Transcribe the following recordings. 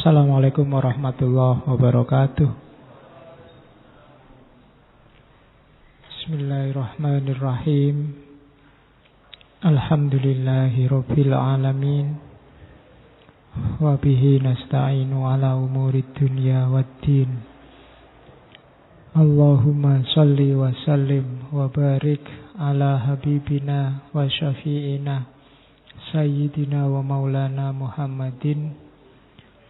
Assalamualaikum warahmatullahi wabarakatuh. Bismillahirrahmanirrahim. Alhamdulillahi rabbil alamin. Wa bihi nasta'inu ala umurid dunya waddin. Allahumma salli wa sallim wa barik ala habibina wa syafi'ina Sayyidina wa maulana Muhammadin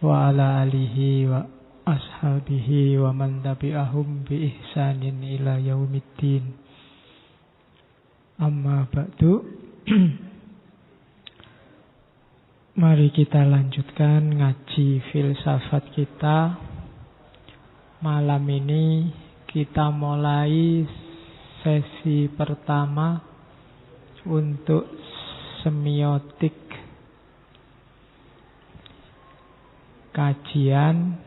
wa ala alihi wa ashabihi wa man tabi'ahum bi ihsanin ila yaumiddin. Amma ba'du. Mari kita lanjutkan ngaji filsafat kita. Malam ini kita mulai sesi pertama untuk semiotik, kajian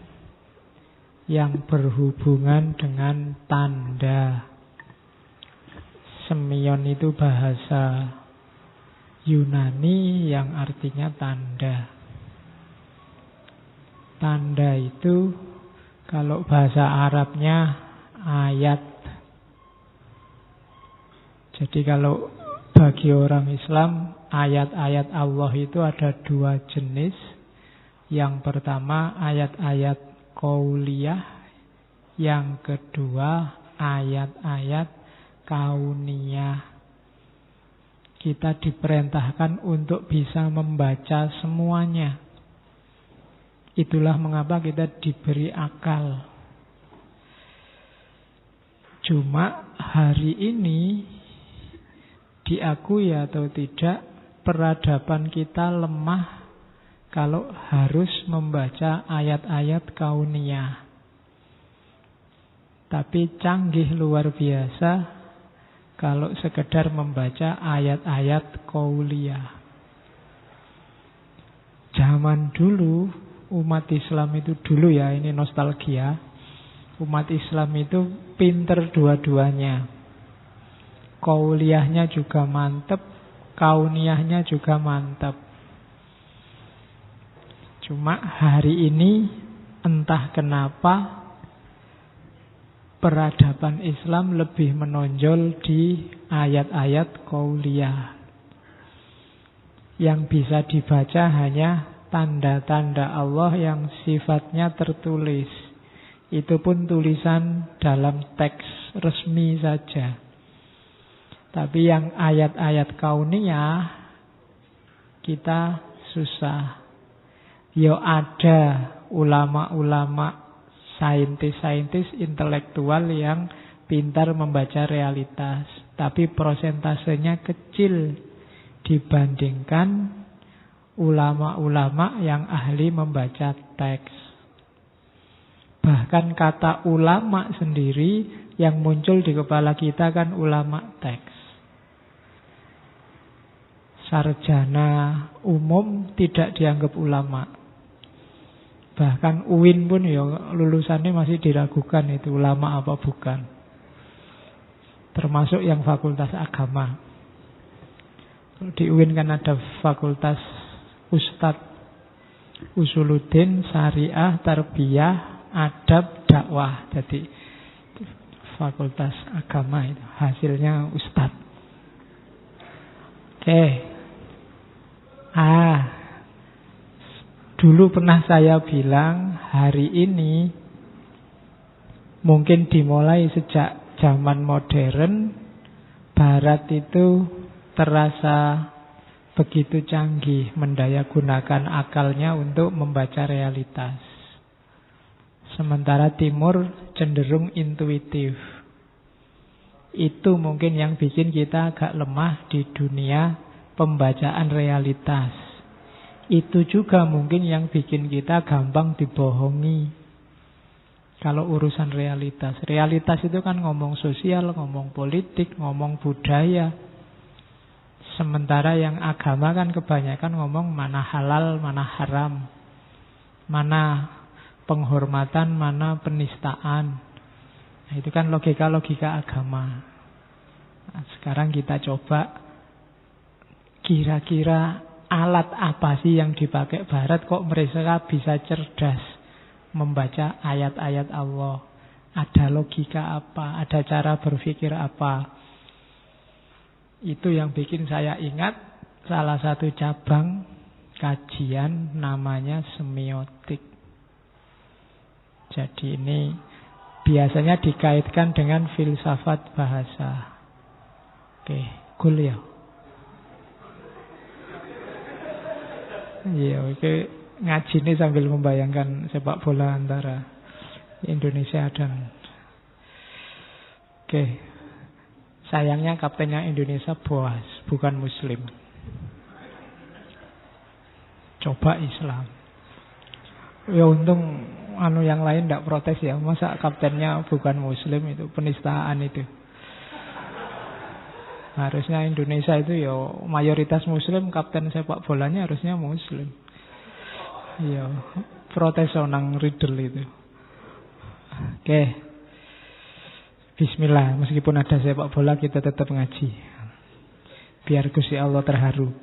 yang berhubungan dengan tanda. Semion itu bahasa Yunani yang artinya tanda. Tanda itu kalau bahasa Arabnya ayat. Jadi kalau bagi orang Islam, ayat-ayat Allah itu ada dua jenis. Yang pertama ayat-ayat qauliyah, yang kedua ayat-ayat kauniyah. Kita diperintahkan untuk bisa membaca semuanya. Itulah mengapa kita diberi akal. Cuma hari ini, diakui atau tidak, peradaban kita lemah kalau harus membaca ayat-ayat kauniyah. Tapi canggih luar biasa kalau sekedar membaca ayat-ayat qauliyah. Zaman dulu, umat Islam itu dulu ya, ini nostalgia. Umat Islam itu pinter dua-duanya. Qauliyahnya juga mantep, kauniyahnya juga mantep. Cuma hari ini entah kenapa peradaban Islam lebih menonjol di ayat-ayat qauliyah. Yang bisa dibaca hanya tanda-tanda Allah yang sifatnya tertulis. Itu pun tulisan dalam teks resmi saja. Tapi yang ayat-ayat kauniyah kita susah. Ya ada ulama-ulama, saintis-saintis intelektual yang pintar membaca realitas. Tapi prosentasenya kecil dibandingkan ulama-ulama yang ahli membaca teks. Bahkan kata ulama sendiri yang muncul di kepala kita kan ulama teks. Sarjana umum tidak dianggap ulama. Bahkan UIN pun ya lulusannya masih diragukan itu ulama apa bukan. Termasuk yang fakultas agama. Di UIN kan ada fakultas Ustadz, Usuluddin, Syariah, Tarbiyah, Adab, Dakwah. Jadi fakultas agama itu hasilnya Ustadz. Oke. Dulu pernah saya bilang hari ini mungkin dimulai sejak zaman modern. Barat itu terasa begitu canggih mendayagunakan akalnya untuk membaca realitas. Sementara Timur cenderung intuitif. Itu mungkin yang bikin kita agak lemah di dunia pembacaan realitas. Itu juga mungkin yang bikin kita gampang dibohongi. Kalau urusan realitas. Realitas itu kan ngomong sosial, ngomong politik, ngomong budaya. Sementara yang agama kan kebanyakan ngomong mana halal, mana haram. Mana penghormatan, mana penistaan. Nah, itu kan logika-logika agama. Nah, sekarang kita coba kira-kira alat apa sih yang dipakai Barat kok mereka bisa cerdas membaca ayat-ayat Allah. Ada logika apa, ada cara berpikir apa. Itu yang bikin saya ingat salah satu cabang kajian namanya semiotik. Jadi ini biasanya dikaitkan dengan filsafat bahasa. Oke, cool ya. Iya, oke. Ngaji ini sambil membayangkan sepak bola antara Indonesia dan oke. Sayangnya kaptennya Indonesia Boas, bukan Muslim. Coba Islam. Ya untung yang lain tidak protes ya. Masa kaptennya bukan Muslim, itu penistaan itu. Harusnya Indonesia itu ya mayoritas Muslim, kapten sepak bolanya harusnya Muslim. Iya, protes onang Riddle itu. Oke. Bismillah, meskipun ada sepak bola kita tetap ngaji. Biar Gusti Allah terharu.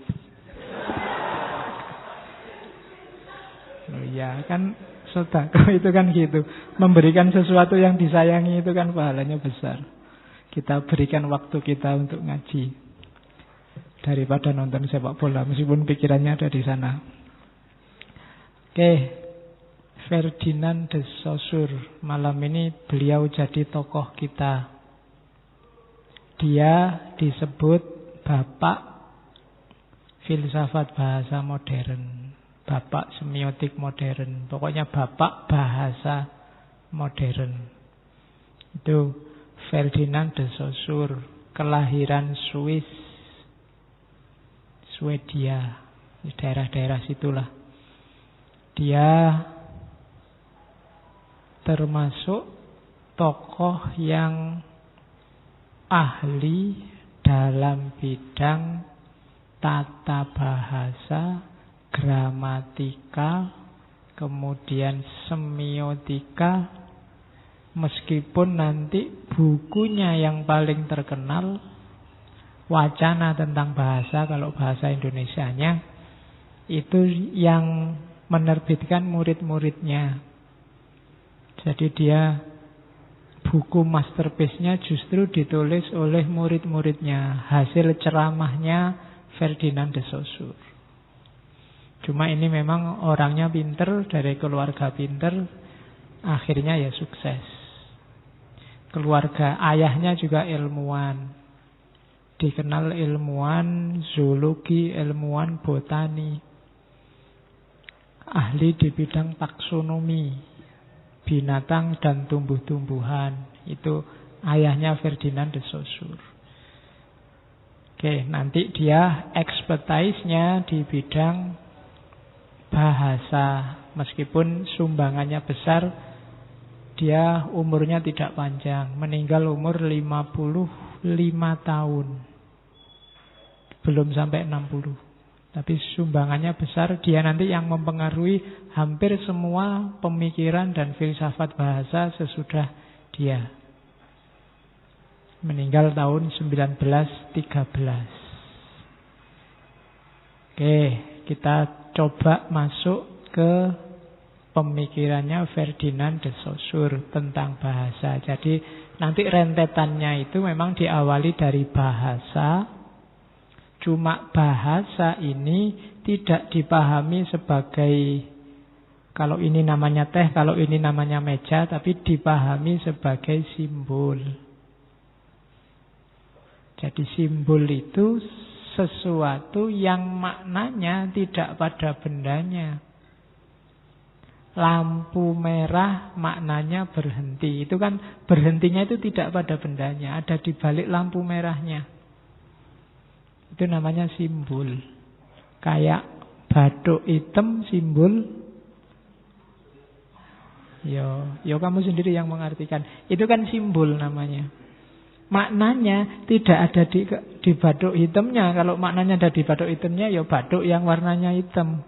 Oh iya, kan sedekah itu kan gitu. Memberikan sesuatu yang disayangi itu kan pahalanya besar. Kita berikan waktu kita untuk ngaji daripada nonton sepak bola, meskipun pikirannya ada di sana. Oke, Ferdinand de Saussure. Malam ini beliau jadi tokoh kita. Dia disebut bapak filsafat bahasa modern, bapak semiotik modern. Pokoknya bapak bahasa modern. Itu Ferdinand de Saussure, kelahiran Swiss, Swedia, daerah-daerah situlah. Dia termasuk tokoh yang ahli dalam bidang tata bahasa, gramatika, kemudian semiotika. Meskipun nanti bukunya yang paling terkenal Wacana tentang Bahasa, kalau bahasa Indonesianya, itu yang menerbitkan murid-muridnya. Jadi dia buku masterpiece-nya justru ditulis oleh murid-muridnya, hasil ceramahnya Ferdinand de Saussure. Cuma ini memang orangnya pinter, dari keluarga pinter, akhirnya ya sukses. Keluarga ayahnya juga ilmuwan, dikenal ilmuwan zoologi, ilmuwan botani, ahli di bidang taksonomi, binatang dan tumbuh-tumbuhan. Itu ayahnya Ferdinand de Saussure. Oke, nanti dia expertise-nya di bidang bahasa. Meskipun sumbangannya besar, dia umurnya tidak panjang. Meninggal umur 55 tahun. Belum sampai 60. Tapi sumbangannya besar. Dia nanti yang mempengaruhi hampir semua pemikiran dan filsafat bahasa sesudah dia. Meninggal tahun 1913. Oke, kita coba masuk ke pemikirannya Ferdinand de Saussure tentang bahasa. Jadi nanti rentetannya itu memang diawali dari bahasa. Cuma bahasa ini tidak dipahami sebagai, kalau ini namanya teh, kalau ini namanya meja, tapi dipahami sebagai simbol. Jadi simbol itu sesuatu yang maknanya tidak pada bendanya. Lampu merah maknanya berhenti. Itu kan berhentinya itu tidak pada bendanya, ada di balik lampu merahnya. Itu namanya simbol. Kayak bathuk hitam simbol. Yo kamu sendiri yang mengartikan. Itu kan simbol namanya. Maknanya tidak ada di bathuk hitamnya. Kalau maknanya ada di bathuk hitamnya, ya bathuk yang warnanya hitam.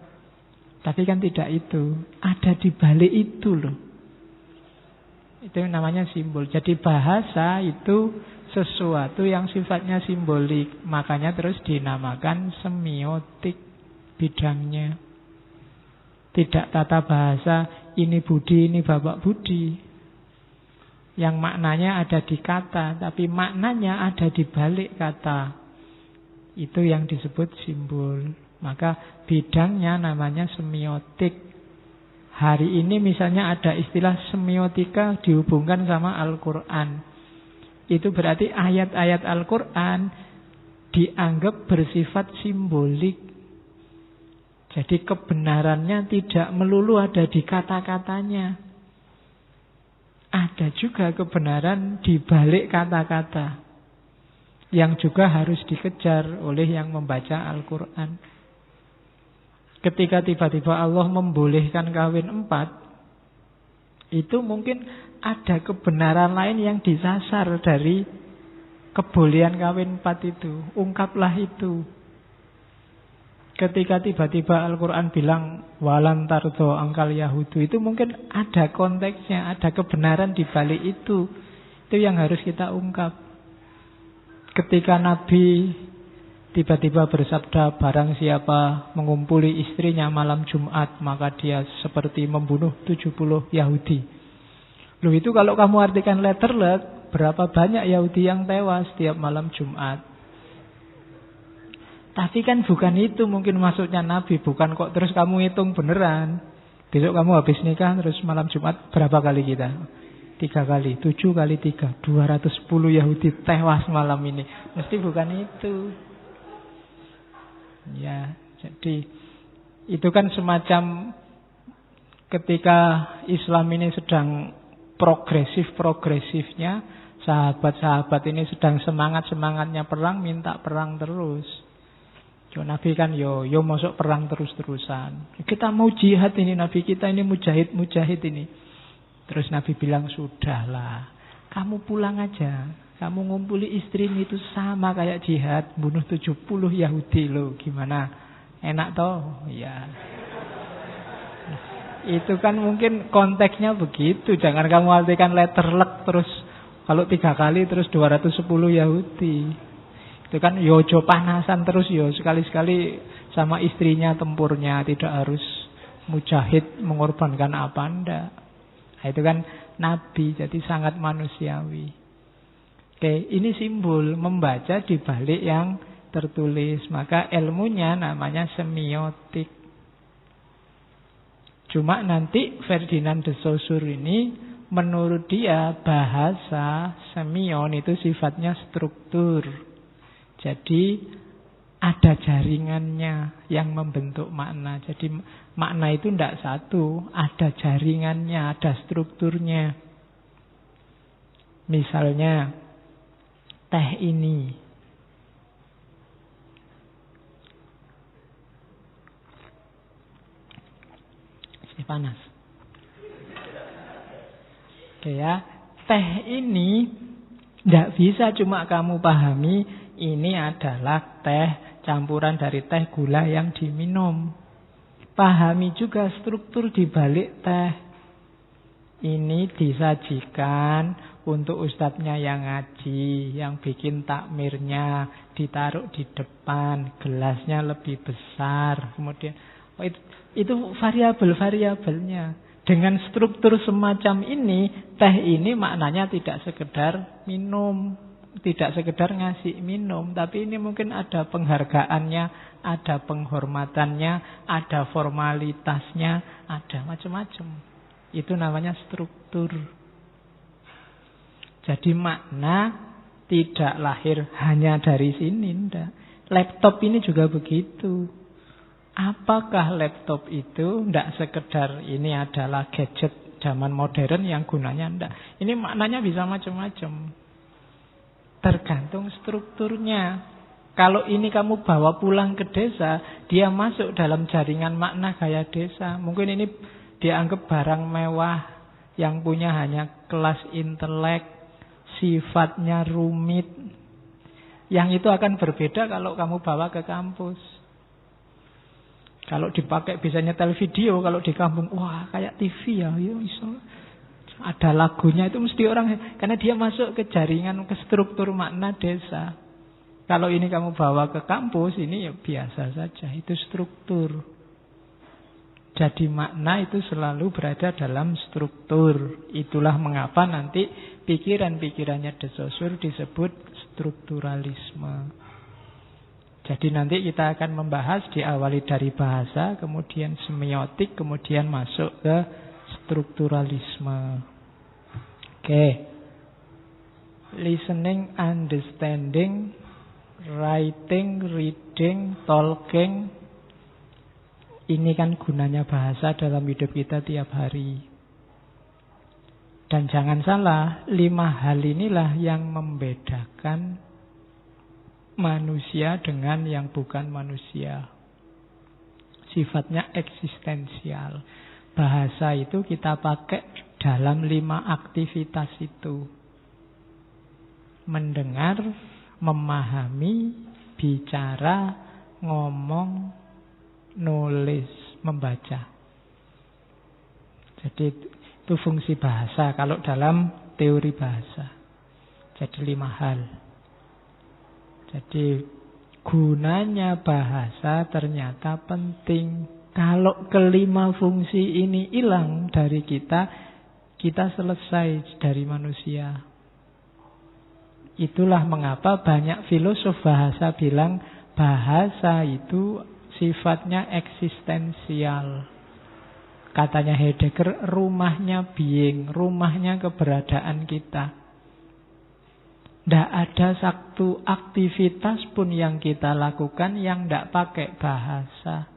Tapi kan tidak itu. Ada di balik itu loh. Itu namanya simbol. Jadi bahasa itu sesuatu yang sifatnya simbolik. Makanya terus dinamakan semiotik. bidangnya. Tidak tata bahasa, ini Budi, ini Bapak Budi. Yang maknanya ada di kata, tapi maknanya ada di balik kata. Itu yang disebut simbol. Maka bidangnya namanya semiotik. Hari ini misalnya ada istilah semiotika dihubungkan sama Al-Quran. Itu berarti ayat-ayat Al-Quran dianggap bersifat simbolik. Jadi kebenarannya tidak melulu ada di kata-katanya. Ada juga kebenaran di balik kata-kata. Yang juga harus dikejar oleh yang membaca Al-Quran. Ketika tiba-tiba Allah membolehkan kawin 4, itu mungkin ada kebenaran lain yang disasar dari kebolehan kawin 4 itu. Ungkaplah itu. Ketika tiba-tiba Al-Quran bilang walan tardo angkal Yahudu, itu mungkin ada konteksnya, ada kebenaran di balik itu. Itu yang harus kita ungkap. Ketika Nabi tiba-tiba bersabda barang siapa mengumpuli istrinya malam Jumat, maka dia seperti membunuh 70 Yahudi. Loh, itu kalau kamu artikan letterlet, berapa banyak Yahudi yang tewas setiap malam Jumat? Tapi kan bukan itu mungkin maksudnya Nabi. Bukan kok terus kamu hitung beneran. Besok kamu habis nikah terus malam Jumat berapa kali kita? 3 kali, 7 kali 3, 210 Yahudi tewas malam ini. Mesti bukan itu. Ya, jadi itu kan semacam ketika Islam ini sedang progresif-progresifnya, sahabat-sahabat ini sedang semangat-semangatnya perang, minta perang terus. Nabi kan yo masuk perang terus-terusan. Kita mau jihad ini, Nabi kita ini mujahid ini. Terus Nabi bilang, sudahlah, kamu pulang aja. Kamu ngumpuli istrimu itu sama kayak jihad, bunuh 70 Yahudi loh. Gimana? Enak toh? Ya. Itu kan mungkin konteksnya begitu. Jangan kamu artikan letterlek terus kalau 3 kali terus 210 Yahudi. Itu kan yojo panasan terus yo, sekali-sekali sama istrinya tempurnya, tidak harus mujahid mengorbankan apa ndak. Nah, itu kan Nabi, jadi sangat manusiawi. Oke, ini simbol membaca di balik yang tertulis, maka ilmunya namanya semiotik. Cuma nanti Ferdinand de Saussure ini menurut dia bahasa semion itu sifatnya struktur. Jadi ada jaringannya yang membentuk makna. Jadi makna itu tidak satu, ada jaringannya, ada strukturnya. Misalnya teh ini. Masih panas. Oke ya, teh ini tidak bisa cuma kamu pahami ini adalah teh campuran dari teh gula yang diminum. Pahami juga struktur di balik teh. Ini disajikan untuk ustadznya yang ngaji, yang bikin takmirnya, ditaruh di depan, gelasnya lebih besar. Kemudian itu variabel-variabelnya. Dengan struktur semacam ini, teh ini maknanya tidak sekedar minum, tidak sekedar ngasih minum, tapi ini mungkin ada penghargaannya, ada penghormatannya, ada formalitasnya, ada macam-macam. Itu namanya struktur. Jadi makna tidak lahir hanya dari sini, enggak. Laptop ini juga begitu. Apakah laptop itu enggak sekedar ini adalah gadget zaman modern yang gunanya enggak. Ini maknanya bisa macam-macam. Tergantung strukturnya. Kalau ini kamu bawa pulang ke desa, dia masuk dalam jaringan makna gaya desa. Mungkin ini dianggap barang mewah yang punya hanya kelas intelek, sifatnya rumit. Yang itu akan berbeda kalau kamu bawa ke kampus. Kalau dipakai bisa nyetel video, kalau di kampung, wah kayak TV ya, iso. Ada lagunya itu mesti orang, karena dia masuk ke jaringan, ke struktur makna desa. Kalau ini kamu bawa ke kampus, ini ya biasa saja. Itu struktur. Jadi makna itu selalu berada dalam struktur. Itulah mengapa nanti pikiran-pikirannya De Saussure disebut strukturalisme. Jadi nanti kita akan membahas diawali dari bahasa, kemudian semiotik, kemudian masuk ke strukturalisme. Oke. Listening, understanding, writing, reading, talking. Ini kan gunanya bahasa dalam hidup kita tiap hari. Dan jangan salah, 5 hal inilah yang membedakan manusia dengan yang bukan manusia. Sifatnya eksistensial. Bahasa itu kita pakai dalam 5 aktivitas itu. Mendengar, memahami, bicara, ngomong, nulis, membaca. Jadi itu fungsi bahasa kalau dalam teori bahasa. Jadi 5 hal. Jadi gunanya bahasa ternyata penting. Kalau kelima fungsi ini hilang dari kita, kita selesai dari manusia. Itulah mengapa banyak filosof bahasa bilang bahasa itu sifatnya eksistensial. Katanya Heidegger, rumahnya being, rumahnya keberadaan kita. Tidak ada satu aktivitas pun yang kita lakukan yang tidak pakai bahasa.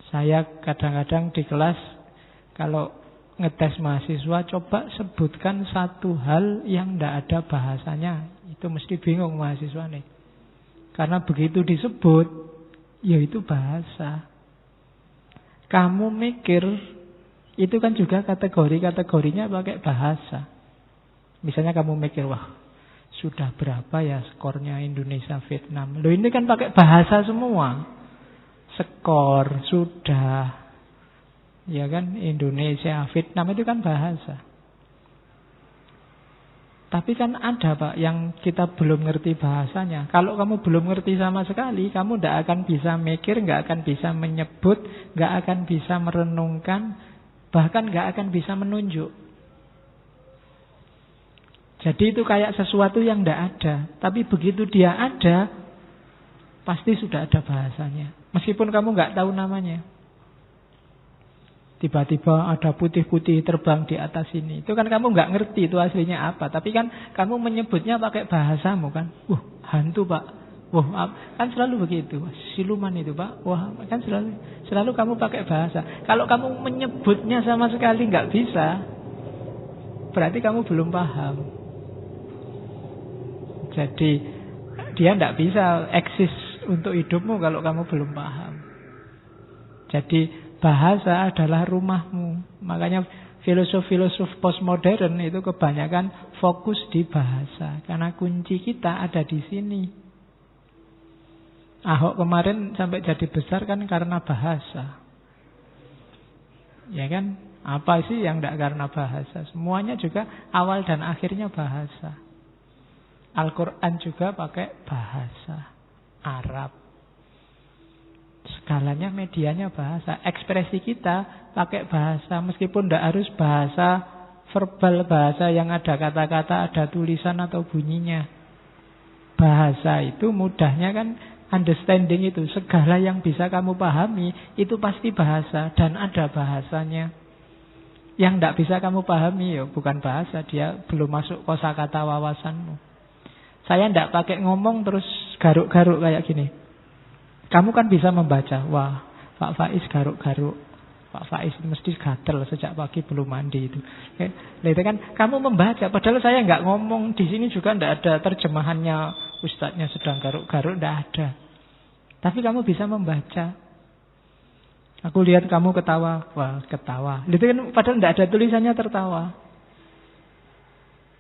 Saya kadang-kadang di kelas, kalau ngetes mahasiswa, coba sebutkan satu hal yang tidak ada bahasanya. Itu mesti bingung mahasiswa nih. Karena begitu disebut, ya itu bahasa. Kamu mikir, itu kan juga kategori-kategorinya pakai bahasa. Misalnya kamu mikir, wah sudah berapa ya skornya Indonesia Vietnam. Loh ini kan pakai bahasa semua. Skor, sudah. Ya kan, Indonesia Vietnam itu kan bahasa. Tapi kan ada Pak yang kita belum ngerti bahasanya. Kalau kamu belum ngerti sama sekali, kamu tidak akan bisa mikir, nggak akan bisa menyebut, nggak akan bisa merenungkan, bahkan nggak akan bisa menunjuk. Jadi itu kayak sesuatu yang tidak ada. Tapi begitu dia ada, pasti sudah ada bahasanya. Meskipun kamu nggak tahu namanya. Tiba-tiba ada putih-putih terbang di atas ini. Itu kan kamu nggak ngerti itu aslinya apa. Tapi kan kamu menyebutnya pakai bahasamu kan. Hantu Pak. Kan selalu begitu. Siluman itu Pak. Wah, kan selalu kamu pakai bahasa. Kalau kamu menyebutnya sama sekali nggak bisa, berarti kamu belum paham. Jadi dia tidak bisa eksis untuk hidupmu kalau kamu belum paham. Jadi bahasa adalah rumahmu. Makanya filosof-filosof postmodern itu kebanyakan fokus di bahasa. Karena kunci kita ada di sini. Ahok kemarin sampai jadi besar kan karena bahasa. Ya kan? Apa sih yang tidak karena bahasa? Semuanya juga awal dan akhirnya bahasa. Al-Quran juga pakai bahasa Arab. Skalanya, medianya bahasa. Ekspresi kita pakai bahasa. Meskipun tidak harus bahasa verbal, bahasa yang ada kata-kata, ada tulisan atau bunyinya. Bahasa itu mudahnya kan understanding itu. Segala yang bisa kamu pahami itu pasti bahasa dan ada bahasanya. Yang tidak bisa kamu pahami ya bukan bahasa. Dia belum masuk kosakata wawasanmu. Saya tidak pakai ngomong terus garuk-garuk kayak gini. Kamu kan bisa membaca. Wah, Pak Faiz garuk-garuk. Pak Faiz mesti gatel sejak pagi belum mandi itu. Itu kan kamu membaca. Padahal saya nggak ngomong. Di sini juga tidak ada terjemahannya. Ustadznya sedang garuk-garuk, tidak ada. Tapi kamu bisa membaca. Aku lihat kamu ketawa. Wah, ketawa. Itu kan padahal tidak ada tulisannya tertawa.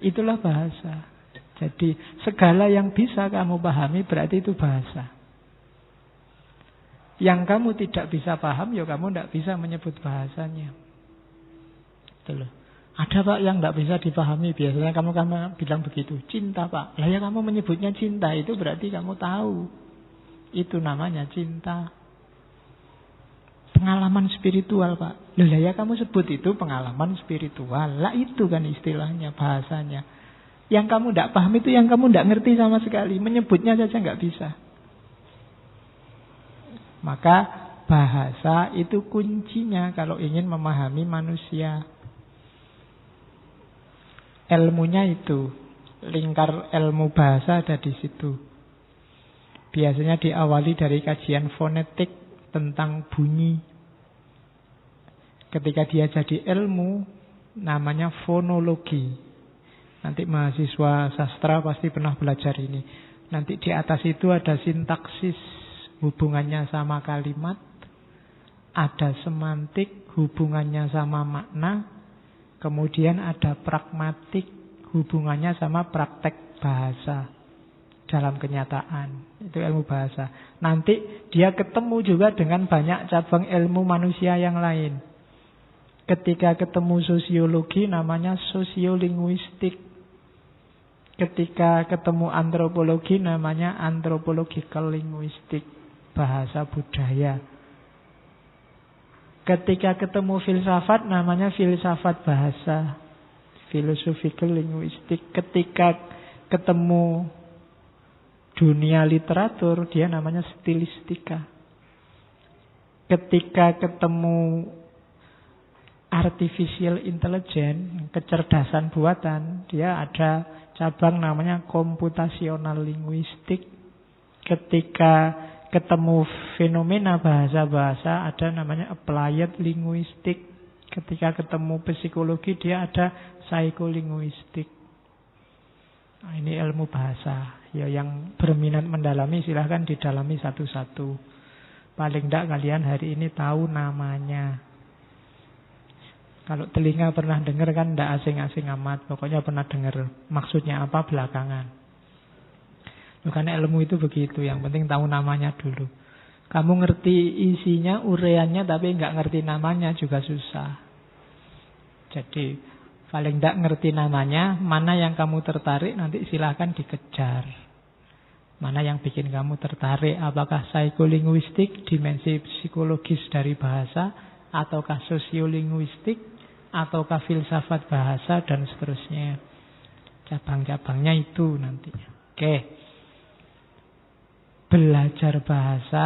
Itulah bahasa. Jadi segala yang bisa kamu pahami berarti itu bahasa. Yang kamu tidak bisa paham, ya kamu tidak bisa menyebut bahasanya. Itu loh. Ada Pak yang tidak bisa dipahami. Biasanya kamu bilang begitu. Cinta Pak. Lah ya kamu menyebutnya cinta. Itu berarti kamu tahu. Itu namanya cinta. Pengalaman spiritual Pak. Lah ya kamu sebut itu pengalaman spiritual. Lah itu kan istilahnya, bahasanya. Yang kamu tidak paham itu yang kamu tidak ngerti sama sekali. Menyebutnya saja nggak bisa. Maka bahasa itu kuncinya kalau ingin memahami manusia. Ilmunya itu, lingkar ilmu bahasa ada di situ. Biasanya diawali dari kajian fonetik tentang bunyi. Ketika dia jadi ilmu, namanya fonologi. Nanti mahasiswa sastra pasti pernah belajar ini. Nanti di atas itu ada sintaksis, hubungannya sama kalimat. Ada semantik, hubungannya sama makna. Kemudian ada pragmatik, hubungannya sama praktek bahasa dalam kenyataan. Itu ilmu bahasa. Nanti dia ketemu juga dengan banyak cabang ilmu manusia yang lain. Ketika ketemu sosiologi namanya sosiolinguistik. Ketika ketemu antropologi namanya anthropological linguistik, bahasa budaya. Ketika ketemu filsafat namanya filsafat bahasa, philosophical linguistic. Ketika ketemu dunia literatur dia namanya stilistika. Ketika ketemu artificial intelligence, kecerdasan buatan, dia ada cabang namanya computational linguistic. Ketika ketemu fenomena bahasa-bahasa ada namanya applied linguistic. Ketika ketemu psikologi dia ada psikolinguistik. Nah, ini ilmu bahasa. Ya, yang berminat mendalami silahkan didalami satu-satu. Paling tidak kalian hari ini tahu namanya. Kalau telinga pernah dengar kan tidak asing-asing amat. Pokoknya pernah dengar maksudnya apa belakangan. Bukan ilmu itu begitu. Yang penting tahu namanya dulu. Kamu ngerti isinya, ureannya, tapi nggak ngerti namanya juga susah. Jadi paling tidak ngerti namanya, mana yang kamu tertarik nanti silahkan dikejar. Mana yang bikin kamu tertarik? Apakah psikolinguistik, dimensi psikologis dari bahasa, ataukah sosiolinguistik, ataukah filsafat bahasa, dan seterusnya. Cabang-cabangnya itu nantinya. Oke. Belajar bahasa